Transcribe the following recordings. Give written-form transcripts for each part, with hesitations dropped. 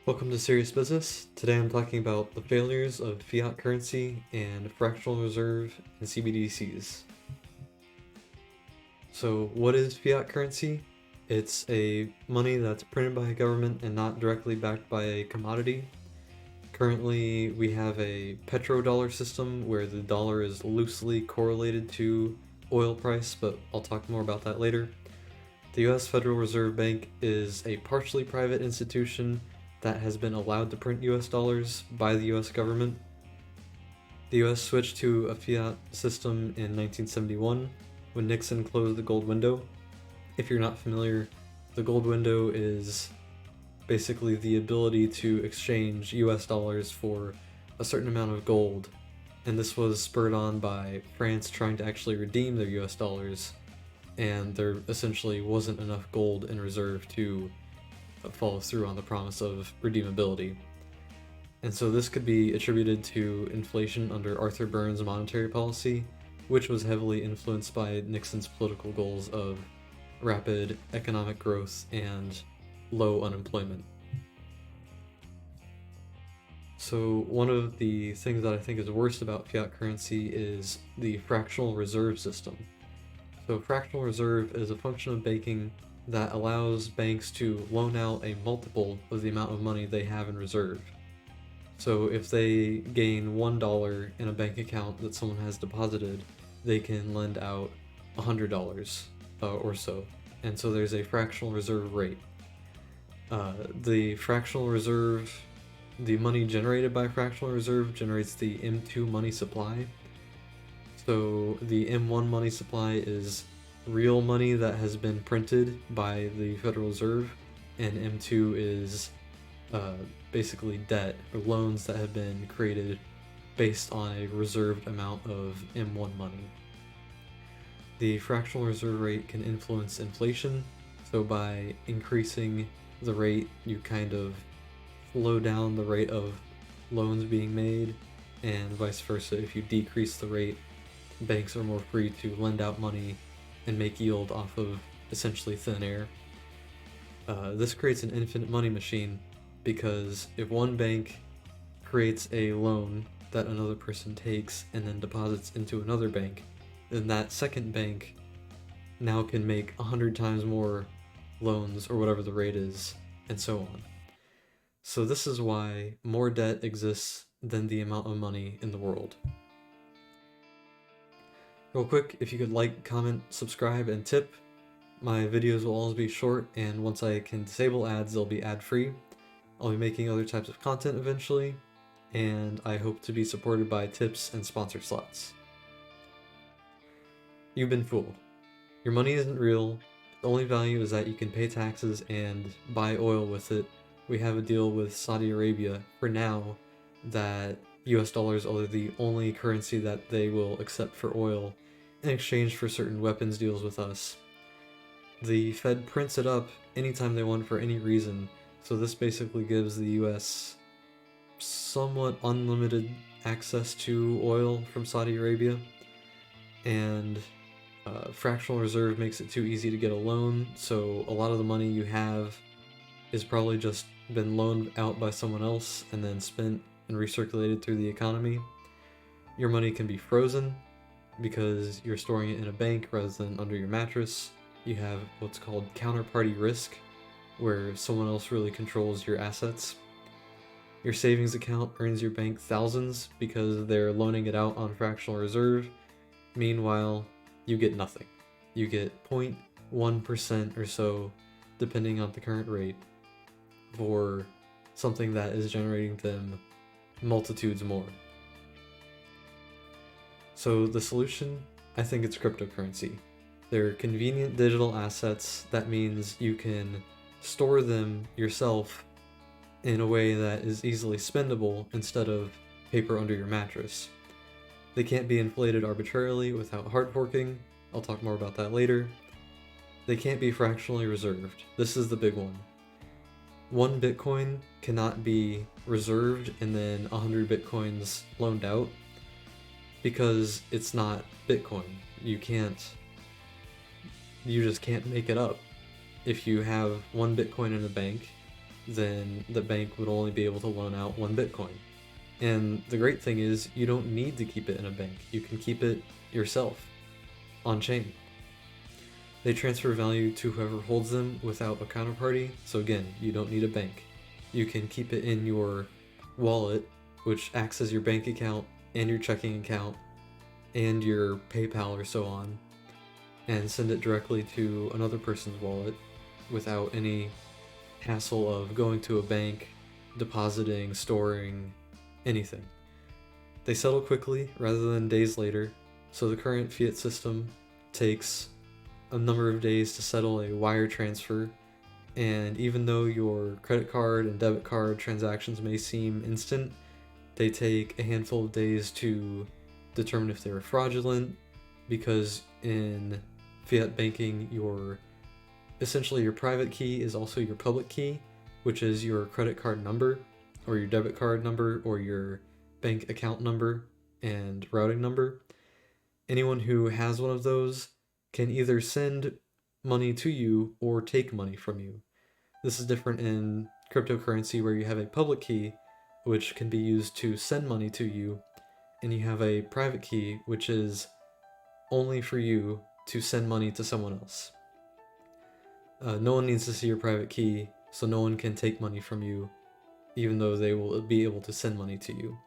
Welcome to Serious Business. Today I'm talking about the failures of fiat currency and fractional reserve and CBDCs. So what is fiat currency? It's a money that's printed by a government and not directly backed by a commodity. Currently we have a petrodollar system where the dollar is loosely correlated to oil price, but I'll talk more about that later. The US Federal Reserve Bank is a partially private institution that has been allowed to print US dollars by the US government. The US switched to a fiat system in 1971 when Nixon closed the gold window. If you're not familiar, the gold window is basically the ability to exchange US dollars for a certain amount of gold, and this was spurred on by France trying to actually redeem their US dollars, and there essentially wasn't enough gold in reserve to follow through on the promise of redeemability. And so this could be attributed to inflation under Arthur Burns' monetary policy, which was heavily influenced by Nixon's political goals of rapid economic growth and low unemployment. So one of the things that I think is worst about fiat currency is the fractional reserve system. So fractional reserve is a function of banking that allows banks to loan out a multiple of the amount of money they have in reserve. So if they gain $1 in a bank account that someone has deposited, they can lend out $100 or so. And so there's a fractional reserve rate. The fractional reserve, the money generated by fractional reserve generates the M2 money supply. So the M1 money supply is real money that has been printed by the Federal Reserve, and M2 is basically debt or loans that have been created based on a reserved amount of M1 money. The fractional reserve rate can influence inflation, so by increasing the rate, you kind of slow down the rate of loans being made, and vice versa. If you decrease the rate, banks are more free to lend out money and make yield off of essentially thin air. This creates an infinite money machine, because if one bank creates a loan that another person takes and then deposits into another bank, then that second bank now can make 100 times more loans, or whatever the rate is, and so on. So this is why more debt exists than the amount of money in the world. Real quick, if you could like, comment, subscribe, and tip. My videos will always be short, and once I can disable ads, they'll be ad-free. I'll be making other types of content eventually, and I hope to be supported by tips and sponsor slots. You've been fooled. Your money isn't real. The only value is that you can pay taxes and buy oil with it. We have a deal with Saudi Arabia for now that US dollars are the only currency that they will accept for oil in exchange for certain weapons deals with us. The Fed prints it up anytime they want for any reason, so this basically gives the US somewhat unlimited access to oil from Saudi Arabia, and fractional reserve makes it too easy to get a loan, so a lot of the money you have is probably just been loaned out by someone else and then spent and recirculated through the economy. Your money can be frozen because you're storing it in a bank rather than under your mattress. You have what's called counterparty risk, where someone else really controls your assets. Your savings account earns your bank thousands because they're loaning it out on fractional reserve. Meanwhile, you get nothing. You get 0.1% or so, depending on the current rate, for something that is generating them multitudes more. So the solution, I think it's cryptocurrency. They're convenient digital assets. That means you can store them yourself in a way that is easily spendable instead of paper under your mattress. They can't be inflated arbitrarily without hard forking. I'll talk more about that later. They can't be fractionally reserved. This is the big one. 1 Bitcoin cannot be reserved and then 100 Bitcoins loaned out, because it's not Bitcoin. You just can't make it up. If you have 1 Bitcoin in a bank then the bank would only be able to loan out 1 Bitcoin. And the great thing is you don't need to keep it in a bank. You can keep it yourself on chain. They transfer value to whoever holds them without a counterparty. So again, you don't need a bank. You can keep it in your wallet, which acts as your bank account and your checking account and your PayPal or so on, and send it directly to another person's wallet without any hassle of going to a bank, depositing, storing, anything. They settle quickly rather than days later, so the current fiat system takes a number of days to settle a wire transfer, and even though your credit card and debit card transactions may seem instant, they take a handful of days to determine if they're fraudulent, because in fiat banking, essentially your private key is also your public key, which is your credit card number, or your debit card number, or your bank account number and routing number. Anyone who has one of those can either send money to you or take money from you. This is different in cryptocurrency, where you have a public key, which can be used to send money to you, and you have a private key, which is only for you to send money to someone else. No one needs to see your private key, so no one can take money from you, even though they will be able to send money to you.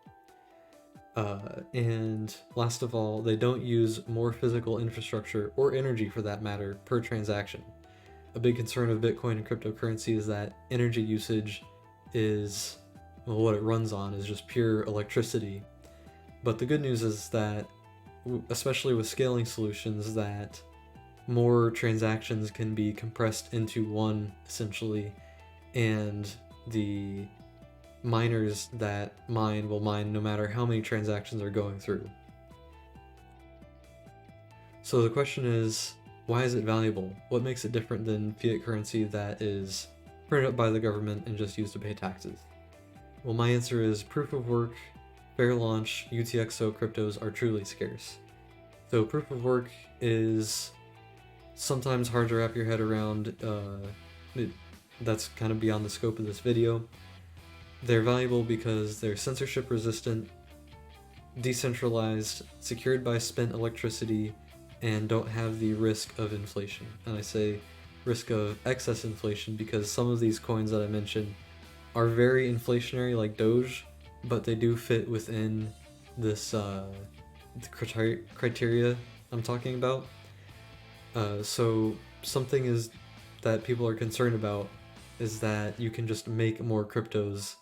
And last of all, they don't use more physical infrastructure, or energy for that matter, per transaction. A big concern of Bitcoin and cryptocurrency is that energy usage is, well, what it runs on is just pure electricity. But the good news is that, especially with scaling solutions, that more transactions can be compressed into one, essentially, and the miners that mine will mine no matter how many transactions are going through. So the question is, why is it valuable? What makes it different than fiat currency that is printed up by the government and just used to pay taxes? Well, my answer is proof of work, fair launch, UTXO cryptos are truly scarce. So proof of work is sometimes hard to wrap your head around. That's kind of beyond the scope of this video. They're valuable because they're censorship resistant, decentralized, secured by spent electricity, and don't have the risk of inflation. And I say risk of excess inflation because some of these coins that I mentioned are very inflationary, like Doge, but they do fit within this criteria I'm talking about. So something is that people are concerned about is that you can just make more cryptos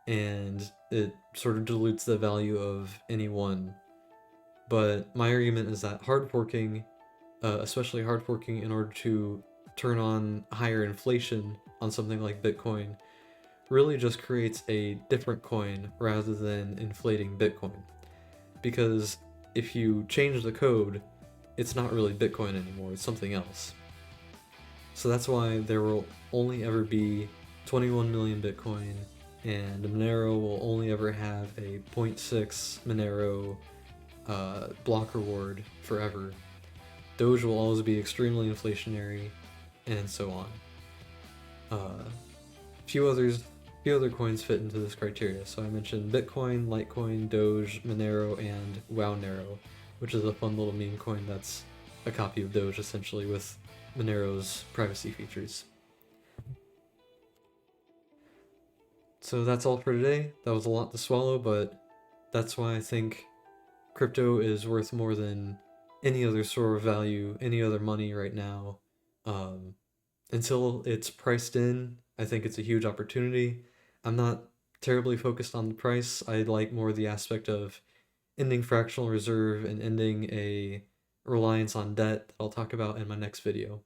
and it sort of dilutes the value of any one. But my argument is that hard forking, especially hard forking in order to turn on higher inflation on something like Bitcoin, really just creates a different coin rather than inflating Bitcoin. Because if you change the code, it's not really Bitcoin anymore, it's something else. So that's why there will only ever be 21 million Bitcoin, and Monero will only ever have a 0.6 Monero block reward forever. Doge will always be extremely inflationary, and so on. Few other coins fit into this criteria. So I mentioned Bitcoin, Litecoin, Doge, Monero, and WowNero, which is a fun little meme coin that's a copy of Doge essentially with Monero's privacy features. So that's all for today. That was a lot to swallow, but that's why I think crypto is worth more than any other sort of value, any other money right now. Until it's priced in, I think it's a huge opportunity. I'm not terribly focused on the price. I like more the aspect of ending fractional reserve and ending a reliance on debt that I'll talk about in my next video.